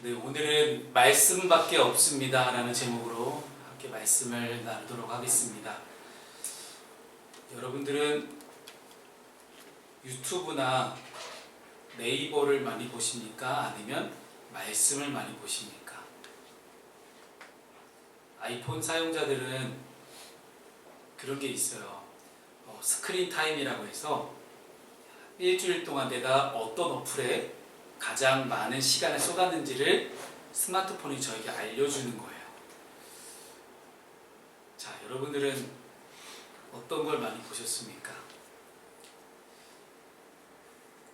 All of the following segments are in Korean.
네, 오늘은 말씀밖에 없습니다 라는 제목으로 함께 말씀을 나누도록 하겠습니다. 여러분들은 유튜브나 네이버를 많이 보십니까? 아니면 말씀을 많이 보십니까? 아이폰 사용자들은 그런 게 있어요. 스크린 타임이라고 해서 일주일 동안 내가 어떤 어플에 가장 많은 시간을 쏟았는지를 스마트폰이 저에게 알려주는 거예요. 자, 여러분들은 어떤 걸 많이 보셨습니까?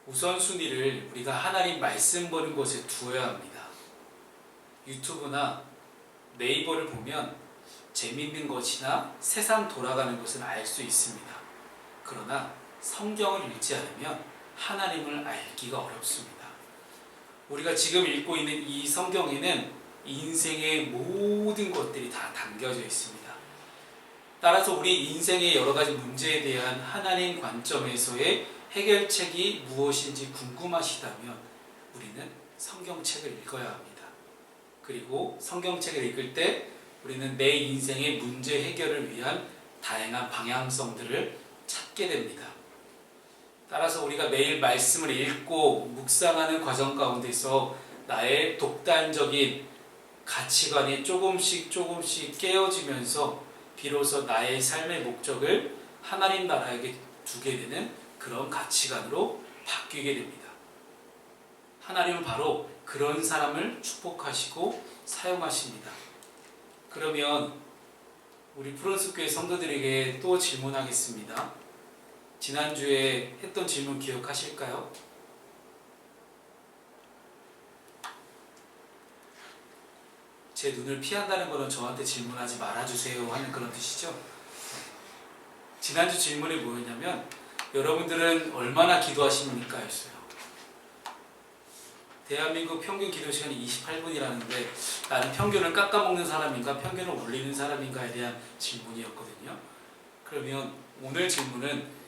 우선순위를 우리가 하나님 말씀 보는 곳에 두어야 합니다. 유튜브나 네이버를 보면 재밌는 것이나 세상 돌아가는 것을 알 수 있습니다. 그러나 성경을 읽지 않으면 하나님을 알기가 어렵습니다. 우리가 지금 읽고 있는 이 성경에는 인생의 모든 것들이 다 담겨져 있습니다. 따라서 우리 인생의 여러 가지 문제에 대한 하나님 관점에서의 해결책이 무엇인지 궁금하시다면 우리는 성경책을 읽어야 합니다. 그리고 성경책을 읽을 때 우리는 내 인생의 문제 해결을 위한 다양한 방향성들을 찾게 됩니다. 따라서 우리가 매일 말씀을 읽고 묵상하는 과정 가운데서 나의 독단적인 가치관이 조금씩 깨어지면서 비로소 나의 삶의 목적을 하나님 나라에게 두게 되는 그런 가치관으로 바뀌게 됩니다. 하나님은 바로 그런 사람을 축복하시고 사용하십니다. 그러면 우리 프런스교회 성도들에게 또 질문하겠습니다. 지난주에 했던 질문 기억하실까요? 제 눈을 피한다는 것은 저한테 질문하지 말아주세요 하는 그런 뜻이죠. 지난주 질문이 뭐였냐면 여러분들은 얼마나 기도하십니까? 였어요. 대한민국 평균 기도 시간이 28분이라는데 나는 평균을 깎아먹는 사람인가 평균을 올리는 사람인가에 대한 질문이었거든요. 그러면 오늘 질문은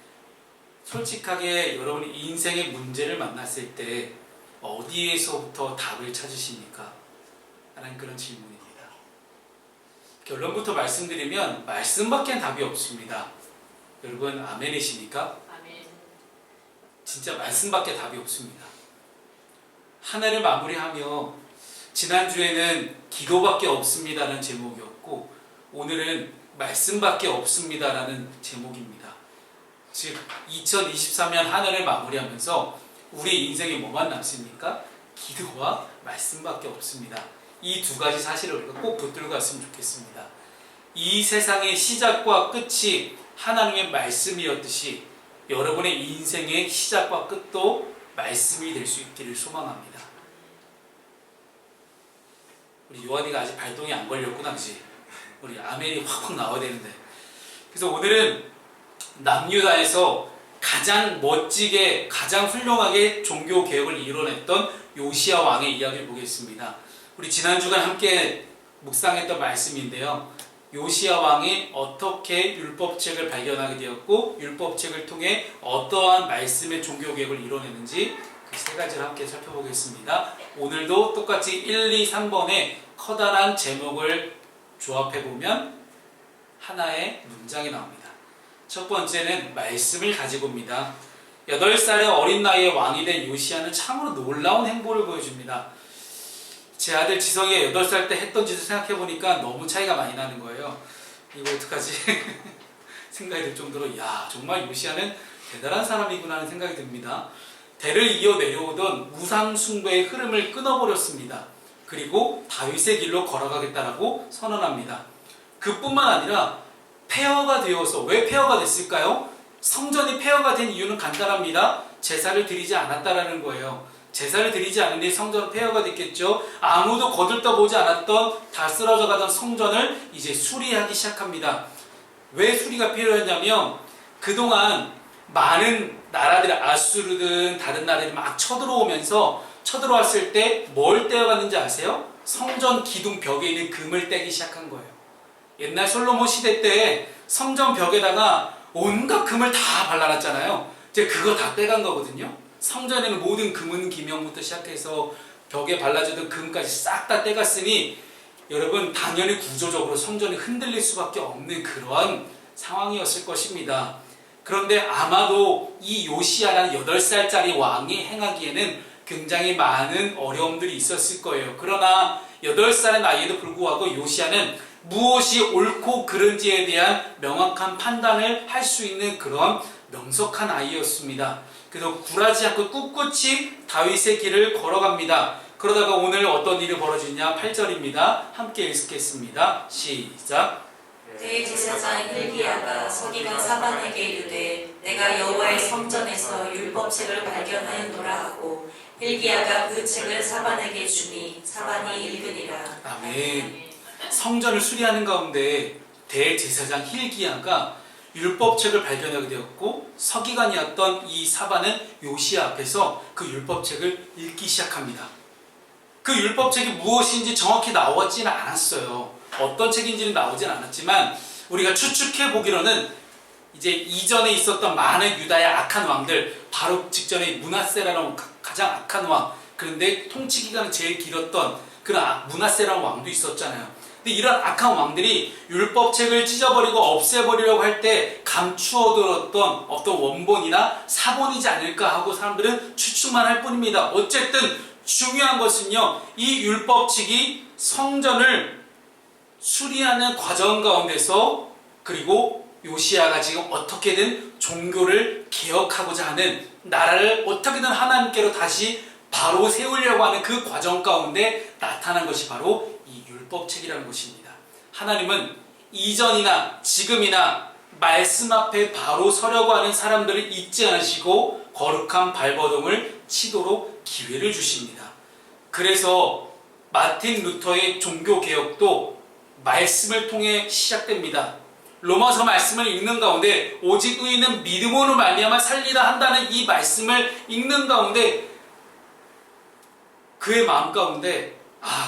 솔직하게 여러분이 인생의 문제를 만났을 때 어디에서부터 답을 찾으십니까? 라는 그런 질문입니다. 결론부터 말씀드리면 말씀밖엔 답이 없습니다. 여러분 아멘이십니까? 아멘. 진짜 말씀밖에 답이 없습니다. 하나를 마무리하며 지난주에는 기도밖에 없습니다라는 제목이었고 오늘은 말씀밖에 없습니다라는 제목입니다. 즉 2023년 한 해를 마무리하면서 우리 인생에 뭐만 남습니까? 기도와 말씀밖에 없습니다. 이 두 가지 사실을 우리가 꼭 붙들고 갔으면 좋겠습니다. 이 세상의 시작과 끝이 하나님의 말씀이었듯이 여러분의 인생의 시작과 끝도 말씀이 될 수 있기를 소망합니다. 우리 요한이가 아직 발동이 안 걸렸구나, 그지? 우리 아멘이 확확 나와야 되는데. 그래서 오늘은 남유다에서 가장 멋지게 가장 훌륭하게 종교 개혁을 이뤄냈던 요시야 왕의 이야기를 보겠습니다. 우리 지난 주간 함께 묵상했던 말씀인데요. 요시야 왕이 어떻게 율법책을 발견하게 되었고 율법책을 통해 어떠한 말씀의 종교 개혁을 이뤄냈는지 그 세 가지를 함께 살펴보겠습니다. 오늘도 똑같이 1, 2, 3번의 커다란 제목을 조합해보면 하나의 문장이 나옵니다. 첫 번째는 말씀을 가지고 옵니다. 8살의 어린 나이에 왕이 된 요시야는 참으로 놀라운 행보를 보여줍니다. 제 아들 지성이 8살 때 했던 짓을 생각해보니까 너무 차이가 많이 나는 거예요. 이거 어떡하지? 생각이 들 정도로 야 정말 요시야는 대단한 사람이구나 하는 생각이 듭니다. 대를 이어 내려오던 우상 숭배의 흐름을 끊어버렸습니다. 그리고 다윗의 길로 걸어가겠다라고 선언합니다. 그뿐만 아니라 폐허가 되어서 왜 폐허가 됐을까요? 성전이 폐허가 된 이유는 간단합니다. 제사를 드리지 않았다라는 거예요. 제사를 드리지 않은데 성전은 폐허가 됐겠죠. 아무도 거들떠보지 않았던 다 쓰러져 가던 성전을 이제 수리하기 시작합니다. 왜 수리가 필요했냐면 그동안 많은 나라들이 아수르든 다른 나라들이 막 쳐들어왔을 때 뭘 떼어갔는지 아세요? 성전 기둥 벽에 있는 금을 떼기 시작한 거예요. 옛날 솔로몬 시대 때 성전 벽에다가 온갖 금을 다 발라놨잖아요. 이제 그거 다 떼간 거거든요. 성전에는 모든 금은 기명부터 시작해서 벽에 발라주던 금까지 싹 다 떼갔으니 여러분 당연히 구조적으로 성전이 흔들릴 수밖에 없는 그러한 상황이었을 것입니다. 그런데 아마도 이 요시야라는 8살짜리 왕이 행하기에는 굉장히 많은 어려움들이 있었을 거예요. 그러나 8살의 나이에도 불구하고 요시야는 무엇이 옳고 그른지에 대한 명확한 판단을 할 수 있는 그런 명석한 아이였습니다. 그래서 굴하지 않고 꿋꿋이 다윗의 길을 걸어갑니다. 그러다가 오늘 어떤 일이 벌어지냐 8절입니다. 함께 읽겠습니다. 시작. 대제사장 hil기야가 서기관 사반에게 이르되 내가 여호와의 성전에서 율법책을 발견하였노라 하고 hil기야가 그 책을 사반에게 주니 사반이 읽으니라. 아멘. 성전을 수리하는 가운데 대제사장 hil기야가 율법책을 발견하게 되었고 서기관이었던 이 사반은 요시야 앞에서 그 율법책을 읽기 시작합니다. 그 율법책이 무엇인지 정확히 나오지는 않았어요. 어떤 책인지는 나오진 않았지만 우리가 추측해 보기로는 이제 이전에 있었던 많은 유다의 악한 왕들, 바로 직전에 므낫세라는 가장 악한 왕, 그런데 통치 기간은 제일 길었던 그런 므낫세라는 왕도 있었잖아요. 근데 이런 악한 왕들이 율법책을 찢어버리고 없애버리려고 할 때 감추어들었던 어떤 원본이나 사본이지 않을까 하고 사람들은 추측만 할 뿐입니다. 어쨌든 중요한 것은요, 이 율법책이 성전을 수리하는 과정 가운데서, 그리고 요시야가 지금 어떻게든 종교를 개혁하고자 하는, 나라를 어떻게든 하나님께로 다시 바로 세우려고 하는 그 과정 가운데 나타난 것이 바로 이 율법책이라는 것입니다. 하나님은 이전이나 지금이나 말씀 앞에 바로 서려고 하는 사람들을 잊지 않으시고 거룩한 발버둥을 치도록 기회를 주십니다. 그래서 마틴 루터의 종교개혁도 말씀을 통해 시작됩니다. 로마서 말씀을 읽는 가운데 오직 의인은 믿음으로 말미암아 살리라 한다는 이 말씀을 읽는 가운데 그의 마음 가운데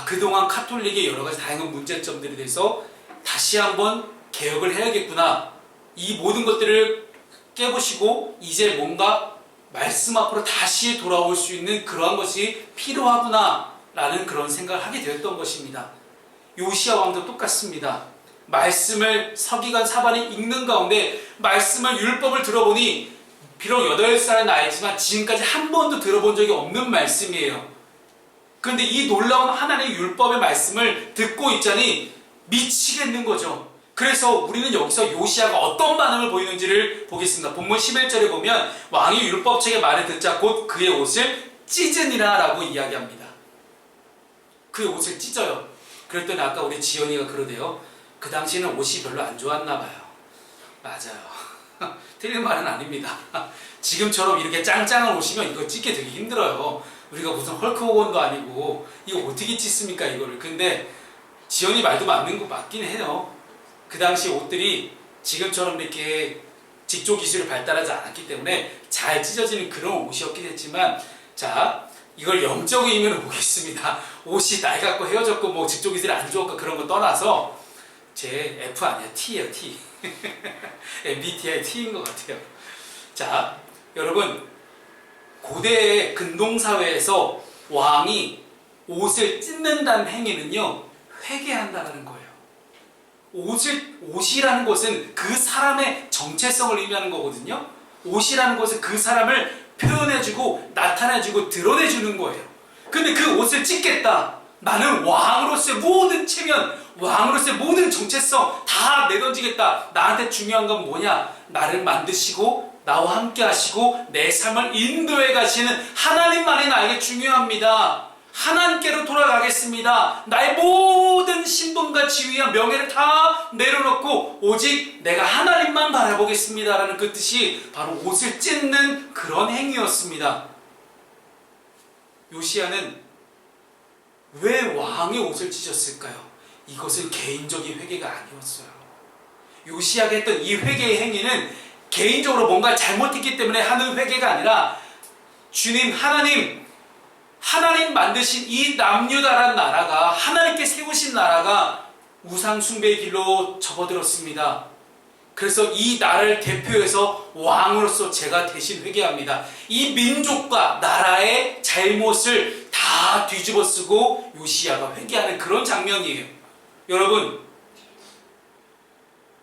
그동안 카톨릭의 여러 가지 다양한 문제점들에 대해서 다시 한번 개혁을 해야겠구나, 이 모든 것들을 깨부시고 이제 뭔가 말씀 앞으로 다시 돌아올 수 있는 그러한 것이 필요하구나 라는 그런 생각을 하게 되었던 것입니다. 요시야 왕도 똑같습니다. 말씀을 서기관 사반이 읽는 가운데 말씀을 율법을 들어보니 비록 8살의 나이지만 지금까지 한 번도 들어본 적이 없는 말씀이에요. 그런데 이 놀라운 하나님의 율법의 말씀을 듣고 있자니 미치겠는 거죠. 그래서 우리는 여기서 요시야가 어떤 반응을 보이는지를 보겠습니다. 본문 11절에 보면 왕이 율법책의 말을 듣자 곧 그의 옷을 찢으니라 라고 이야기합니다. 그의 옷을 찢어요. 그랬더니 아까 우리 지연이가 그러대요. 그 당시에는 옷이 별로 안 좋았나 봐요. 맞아요. 틀린 말은 아닙니다. 지금처럼 이렇게 짱짱한 옷이면 이거 찢기 되게 힘들어요. 우리가 무슨 헐크 호건도 아니고 이거 어떻게 찢습니까 이거를. 근데 지연이 말도 맞긴 해요. 그 당시 옷들이 지금처럼 이렇게 직조 기술이 발달하지 않았기 때문에 잘 찢어지는 그런 옷이었긴 했지만, 자, 이걸 영적인 의미로 보겠습니다. 옷이 낡았고 헤어졌고 뭐 직조 기술이 안 좋았고 그런 거 떠나서 제 F 아니야, T예요, T. MBTI T인 것 같아요. 자, 여러분, 고대의 근동사회에서 왕이 옷을 찢는다는 행위는요, 회개한다는 거예요. 옷이라는 것은 그 사람의 정체성을 의미하는 거거든요. 옷이라는 것은 그 사람을 표현해주고 나타내주고 드러내주는 거예요. 근데 그 옷을 찢겠다. 나는 왕으로서의 모든 체면, 왕으로서의 모든 정체성 다 내던지겠다. 나한테 중요한 건 뭐냐? 나를 만드시고 나와 함께 하시고 내 삶을 인도해 가시는 하나님만이 나에게 중요합니다. 하나님께로 돌아가겠습니다. 나의 모든 신분과 지위와 명예를 다 내려놓고 오직 내가 하나님만 바라보겠습니다 라는 그 뜻이 바로 옷을 찢는 그런 행위였습니다. 요시야는 왜 왕의 옷을 찢었을까요? 이것은 개인적인 회개가 아니었어요. 요시야가 했던 이 회개의 행위는 개인적으로 뭔가 잘못했기 때문에 하는 회개가 아니라 주님 하나님 만드신 이 남유다란 나라가, 하나님께 세우신 나라가 우상 숭배의 길로 접어들었습니다. 그래서 이 나라를 대표해서 왕으로서 제가 대신 회개합니다. 이 민족과 나라의 잘못을 다 다 뒤집어 쓰고 요시야가 회개하는 그런 장면이에요. 여러분,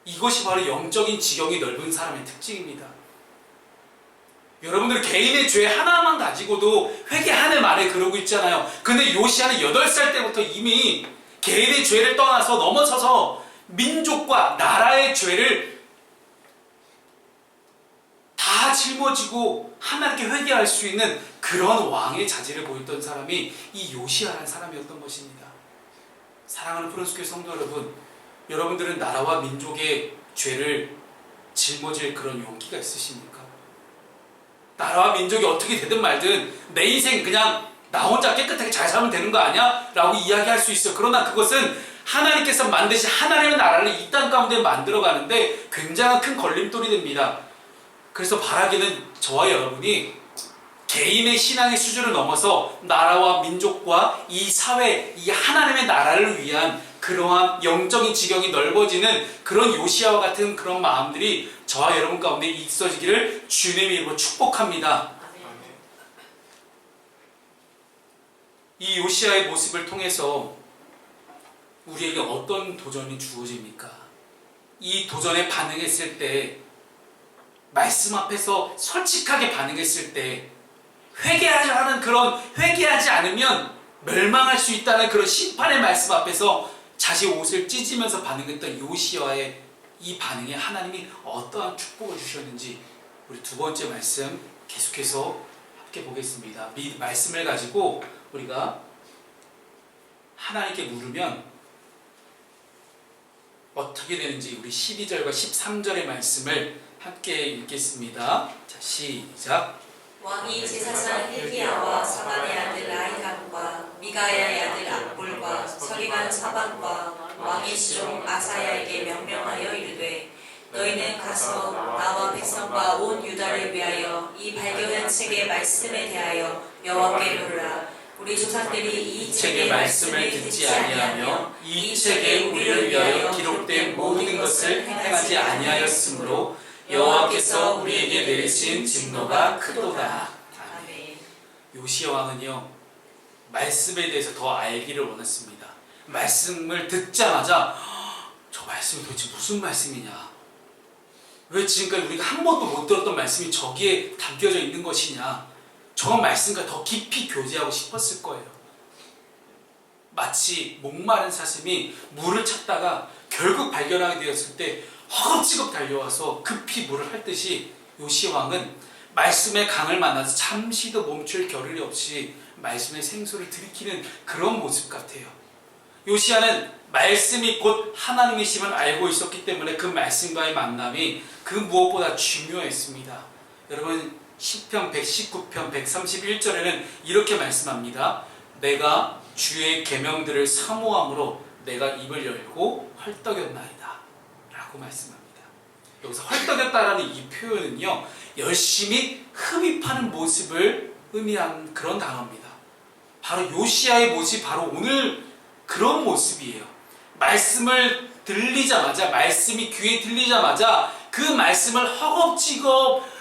이것이 바로 영적인 지경이 넓은 사람의 특징입니다. 여러분들 개인의 죄 하나만 가지고도 회개하는 말에 그러고 있잖아요. 근데 요시야는 8살 때부터 이미 개인의 죄를 떠나서 넘어서서 민족과 나라의 죄를 다 짊어지고 하나님께 회개할 수 있는 그런 왕의 자질을 보였던 사람이 이 요시야라는 사람이었던 것입니다. 사랑하는 프란스교회 성도 여러분, 여러분들은 나라와 민족의 죄를 짊어질 그런 용기가 있으십니까? 나라와 민족이 어떻게 되든 말든 내 인생 그냥 나 혼자 깨끗하게 잘 살면 되는 거 아니야? 라고 이야기할 수 있어요. 그러나 그것은 하나님께서 만드신 하나님의 나라를 이 땅 가운데 만들어가는데 굉장한 큰 걸림돌이 됩니다. 그래서 바라기는 저와 여러분이 개인의 신앙의 수준을 넘어서 나라와 민족과 이 사회, 이 하나님의 나라를 위한 그러한 영적인 지경이 넓어지는 그런 요시야와 같은 그런 마음들이 저와 여러분 가운데 있어지기를 주님의 이름으로 축복합니다. 이 요시야의 모습을 통해서 우리에게 어떤 도전이 주어집니까? 이 도전에 반응했을 때, 말씀 앞에서 솔직하게 반응했을 때, 회개하는 그런, 회개하지 않으면 멸망할 수 있다는 그런 심판의 말씀 앞에서 자신 옷을 찢으면서 반응했던 요시야의 이 반응에 하나님이 어떠한 축복을 주셨는지 우리 두 번째 말씀 계속해서 함께 보겠습니다. 이 말씀을 가지고 우리가 하나님께 물으면 어떻게 되는지 우리 12절과 13절의 말씀을 함께 읽겠습니다. 자, 시작. 왕이 제사장 hil기야와 사반의 아들 아히감과 미가야의 아들 악볼과 서기관 사반과 왕의 시종 아사야에게 명령하여 이르되 너희는 가서 나와 백성과 온 유다를 위하여 이 발견한 책의 말씀에 대하여 여호와께 물으라. 우리 조상들이 이 책의 말씀을 듣지 아니하며 이 책에 우리를 위하여 기록된 모든 것을 행하지 아니하였으므로 여호와께서 우리에게 내리신 진노가 크도다. 아멘. 요시야 왕은요, 말씀에 대해서 더 알기를 원했습니다. 말씀을 듣자마자 저 말씀이 도대체 무슨 말씀이냐, 왜 지금까지 우리가 한 번도 못 들었던 말씀이 저기에 담겨져 있는 것이냐, 저 말씀과 더 깊이 교제하고 싶었을 거예요. 마치 목마른 사슴이 물을 찾다가 결국 발견하게 되었을 때 허겁지겁 달려와서 급히 물을 핥듯이 요시야 왕은 말씀의 강을 만나서 잠시도 멈출 겨를이 없이 말씀의 생수를 들이키는 그런 모습 같아요. 요시야는 말씀이 곧 하나님이심을 알고 있었기 때문에 그 말씀과의 만남이 그 무엇보다 중요했습니다. 여러분, 시편 119편 131절에는 이렇게 말씀합니다. 내가 주의 계명들을 사모함으로 내가 입을 열고 헐떡였나이다 라고 말씀합니다. 여기서 헐떡였다라는 이 표현은요, 열심히 흡입하는 모습을 의미하는 그런 단어입니다. 바로 요시야의 모습이 바로 오늘 그런 모습이에요. 말씀을 들리자마자, 말씀이 귀에 들리자마자 그 말씀을 허겁지겁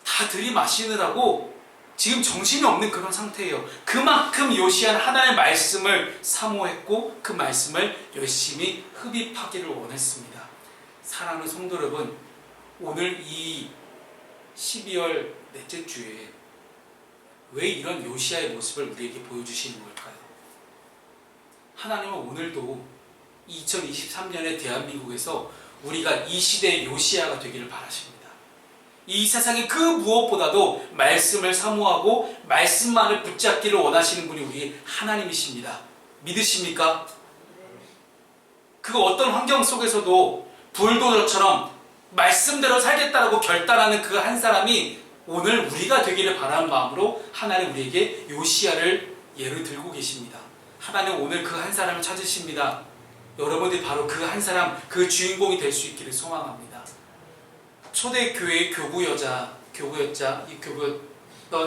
다 들이마시느라고 지금 정신이 없는 그런 상태예요. 그만큼 요시야는 하나님의 말씀을 사모했고 그 말씀을 열심히 흡입하기를 원했습니다. 사랑하는 성도 여러분, 오늘 이 12월 넷째 주에 왜 이런 요시야의 모습을 우리에게 보여주시는 걸까요? 하나님은 오늘도 2023년의 대한민국에서 우리가 이 시대의 요시야가 되기를 바라십니다. 이 세상의 그 무엇보다도 말씀을 사모하고 말씀만을 붙잡기를 원하시는 분이 우리 하나님이십니다. 믿으십니까? 그 어떤 환경 속에서도 불도저처럼 말씀대로 살겠다라고 결단하는 그 한 사람이 오늘 우리가 되기를 바라는 마음으로 하나님 우리에게 요시야를 예를 들고 계십니다. 하나님 오늘 그 한 사람을 찾으십니다. 여러분들이 바로 그 한 사람, 그 주인공이 될 수 있기를 소망합니다. 초대교회의 교구였던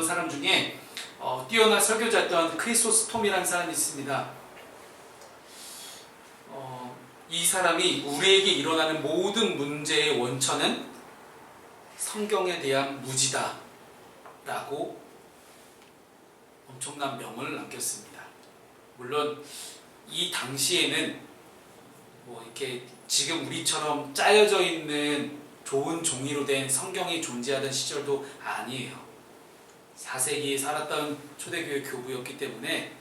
사람 중에 뛰어난 설교자였던 크리소스톰이라는 사람이 있습니다. 이 사람이 우리에게 일어나는 모든 문제의 원천은 성경에 대한 무지다 라고 엄청난 명언을 남겼습니다. 물론 이 당시에는 뭐 이렇게 지금 우리처럼 짜여져 있는 좋은 종이로 된 성경이 존재하던 시절도 아니에요. 4세기에 살았던 초대교회 교부였기 때문에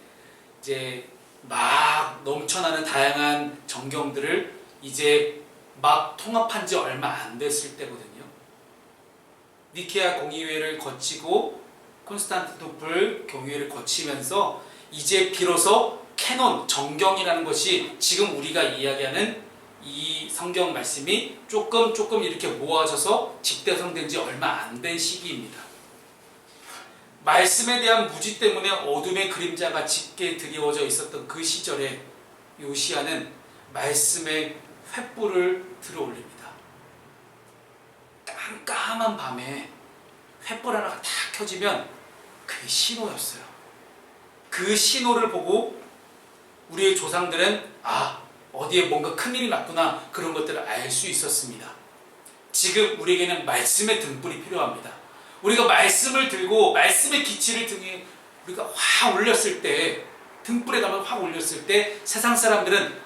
이제 막 넘쳐나는 다양한 정경들을 이제 막 통합한 지 얼마 안 됐을 때거든요. 니케아 공의회를 거치고 콘스탄티노플 공의회를 거치면서 이제 비로소 캐논, 정경이라는 것이 지금 우리가 이야기하는 이 성경 말씀이 조금 이렇게 모아져서 집대성된 지 얼마 안 된 시기입니다. 말씀에 대한 무지 때문에 어둠의 그림자가 짙게 드리워져 있었던 그 시절에 요시야는 말씀의 횃불을 들어올립니다. 깜깜한 밤에 횃불 하나가 탁 켜지면 그게 신호였어요. 그 신호를 보고 우리의 조상들은 어디에 뭔가 큰일이 났구나 그런 것들을 알 수 있었습니다. 지금 우리에게는 말씀의 등불이 필요합니다. 우리가 말씀을 들고 말씀의 기치를 등에 우리가 확 올렸을 때, 등불에 담아 확 올렸을 때 세상 사람들은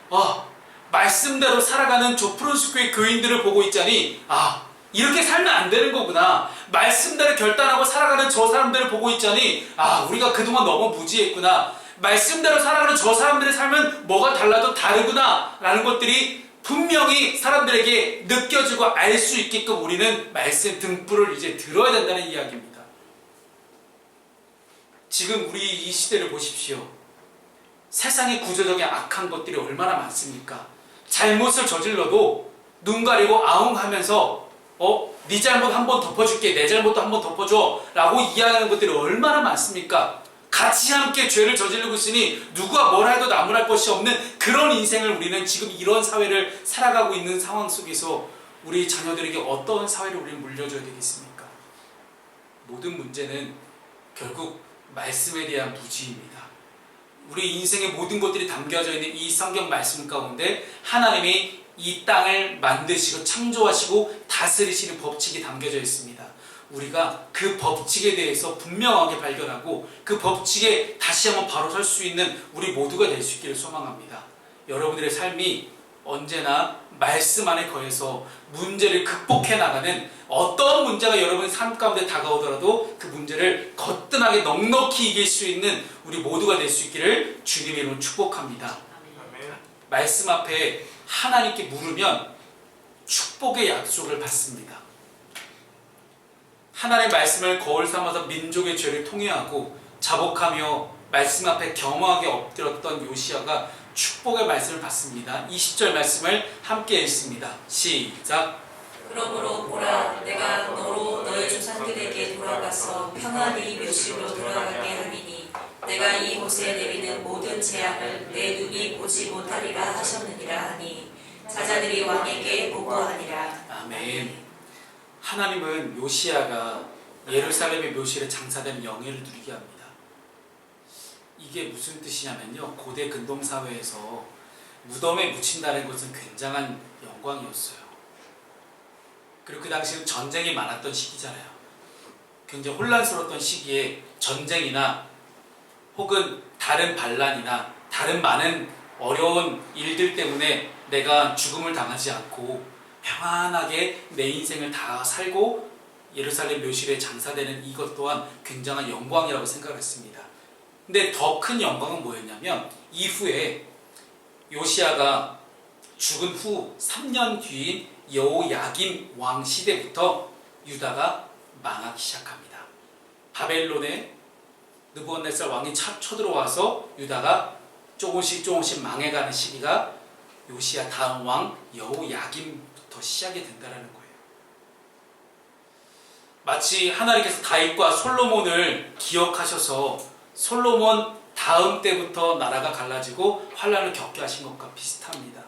말씀대로 살아가는 저 프란시스코의 교인들을 보고 있자니 이렇게 살면 안 되는 거구나. 말씀대로 결단하고 살아가는 저 사람들을 보고 있자니 우리가 그동안 너무 무지했구나. 말씀대로 살아가는 저 사람들의 삶은 뭐가 달라도 다르구나 라는 것들이 분명히 사람들에게 느껴지고 알 수 있게끔 우리는 말씀 등불을 이제 들어야 된다는 이야기입니다. 지금 우리 이 시대를 보십시오. 세상의 구조적인 악한 것들이 얼마나 많습니까? 잘못을 저질러도 눈 가리고 아웅하면서 네 잘못 한번 덮어줄게, 내 잘못도 한번 덮어줘 라고 이야기하는 것들이 얼마나 많습니까? 같이 함께 죄를 저지르고 있으니 누가 뭐라 해도 나무랄 것이 없는 그런 인생을 우리는 지금 이런 사회를 살아가고 있는 상황 속에서 우리 자녀들에게 어떤 사회를 우리는 물려줘야 되겠습니까? 모든 문제는 결국 말씀에 대한 무지입니다. 우리 인생의 모든 것들이 담겨져 있는 이 성경 말씀 가운데 하나님이 이 땅을 만드시고 창조하시고 다스리시는 법칙이 담겨져 있습니다. 우리가 그 법칙에 대해서 분명하게 발견하고 그 법칙에 다시 한번 바로 설 수 있는 우리 모두가 될 수 있기를 소망합니다. 여러분들의 삶이 언제나 말씀 안에 거해서 문제를 극복해 나가는 어떤 문제가 여러분 삶 가운데 다가오더라도 그 문제를 거뜬하게 넉넉히 이길 수 있는 우리 모두가 될 수 있기를 주님의 이름으로 축복합니다. 말씀 앞에 하나님께 물으면 축복의 약속을 받습니다. 하나님의 말씀을 거울 삼아서 민족의 죄를 통회하고 자복하며 말씀 앞에 겸허하게 엎드렸던 요시야가 축복의 말씀을 받습니다. 20절 말씀을 함께 읽습니다. 시작. 그러므로 보라, 내가 너로 너희 조상들에게 돌아가서 평안히 묘실로 돌아가게 하리니 내가 이곳에 내리는 모든 재앙을 내 눈이 보지 못하리라 하셨느니라 하니 사자들이 왕에게 보고하니라. 아멘. 하나님은 요시야가 예루살렘의 묘실에 장사되는 영예를 누리게 합니다. 이게 무슨 뜻이냐면요, 고대 근동사회에서 무덤에 묻힌다는 것은 굉장한 영광이었어요. 그리고 그 당시는 전쟁이 많았던 시기잖아요. 굉장히 혼란스러웠던 시기에 전쟁이나 혹은 다른 반란이나 다른 많은 어려운 일들 때문에 내가 죽음을 당하지 않고 평안하게 내 인생을 다 살고 예루살렘 묘실에 장사되는 이것 또한 굉장한 영광이라고 생각했습니다. 근데 더 큰 영광은 뭐였냐면 이후에 요시야가 죽은 후 3년 뒤인 여호야김 왕 시대부터 유다가 망하기 시작합니다. 바벨론에 느부갓네살 왕이 쳐들어와서 유다가 조금씩 망해가는 시기가 요시야 다음 왕 여호야김부터 시작이 된다는 거예요. 마치 하나님께서 다윗과 솔로몬을 기억하셔서 솔로몬 다음 때부터 나라가 갈라지고 환란을 겪게 하신 것과 비슷합니다.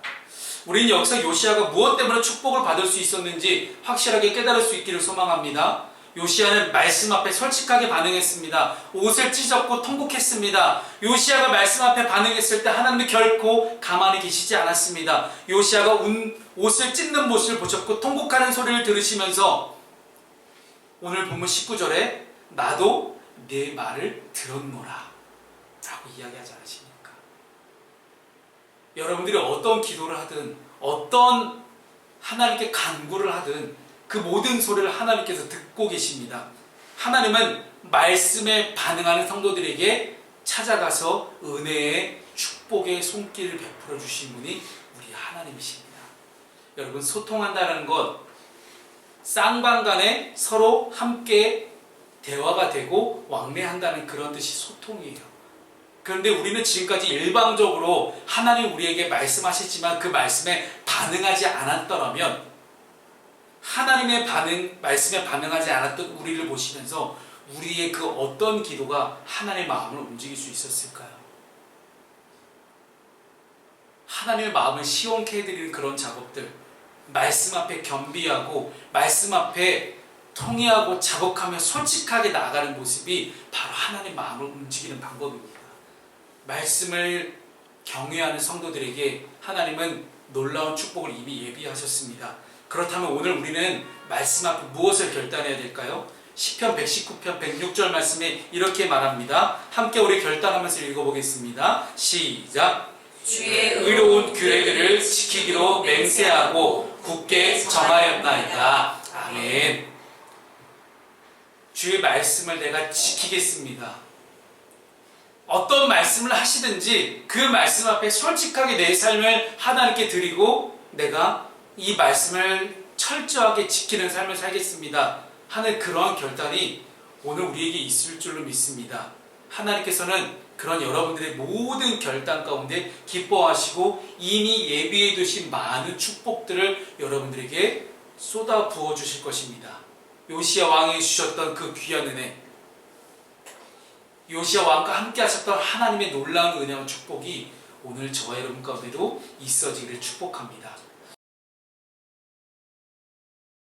우리는 여기서 요시야가 무엇 때문에 축복을 받을 수 있었는지 확실하게 깨달을 수 있기를 소망합니다. 요시야는 말씀 앞에 솔직하게 반응했습니다. 옷을 찢었고 통곡했습니다. 요시야가 말씀 앞에 반응했을 때 하나님은 결코 가만히 계시지 않았습니다. 요시야가 옷을 찢는 모습을 보셨고 통곡하는 소리를 들으시면서 오늘 본문 19절에 나도 내 말을 들었노라 라고 이야기하지 않으십니까? 여러분들이 어떤 기도를 하든 어떤 하나님께 간구를 하든 그 모든 소리를 하나님께서 듣고 계십니다. 하나님은 말씀에 반응하는 성도들에게 찾아가서 은혜의 축복의 손길을 베풀어 주신 분이 우리 하나님이십니다. 여러분, 소통한다는 것, 쌍방간에 서로 함께 대화가 되고 왕래한다는 그런 뜻이 소통이에요. 그런데 우리는 지금까지 일방적으로 하나님 우리에게 말씀하셨지만 그 말씀에 반응하지 않았더라면, 하나님의 말씀에 반응하지 않았던 우리를 보시면서 우리의 그 어떤 기도가 하나님의 마음을 움직일 수 있었을까요? 하나님의 마음을 시원케 해드리는 그런 작업들, 말씀 앞에 겸비하고 말씀 앞에 통회하고 자복하며 솔직하게 나아가는 모습이 바로 하나님의 마음을 움직이는 방법입니다. 말씀을 경외하는 성도들에게 하나님은 놀라운 축복을 이미 예비하셨습니다. 그렇다면 오늘 우리는 말씀 앞에 무엇을 결단해야 될까요? 시편 119편 106절 말씀에 이렇게 말합니다. 함께 우리 결단하면서 읽어보겠습니다. 시작! 주의 의로운 규례들을 지키기로 맹세하고 굳게 정하였나이다. 아멘. 주의 말씀을 내가 지키겠습니다. 어떤 말씀을 하시든지 그 말씀 앞에 솔직하게 내 삶을 하나님께 드리고 내가 이 말씀을 철저하게 지키는 삶을 살겠습니다 하는 그러한 결단이 오늘 우리에게 있을 줄로 믿습니다. 하나님께서는 그런 여러분들의 모든 결단 가운데 기뻐하시고 이미 예비해 두신 많은 축복들을 여러분들에게 쏟아 부어 주실 것입니다. 요시야 왕이 주셨던 그 귀한 은혜, 요시야 왕과 함께 하셨던 하나님의 놀라운 은혜와 축복이 오늘 저와 여러분 가운데도 있어지기를 축복합니다.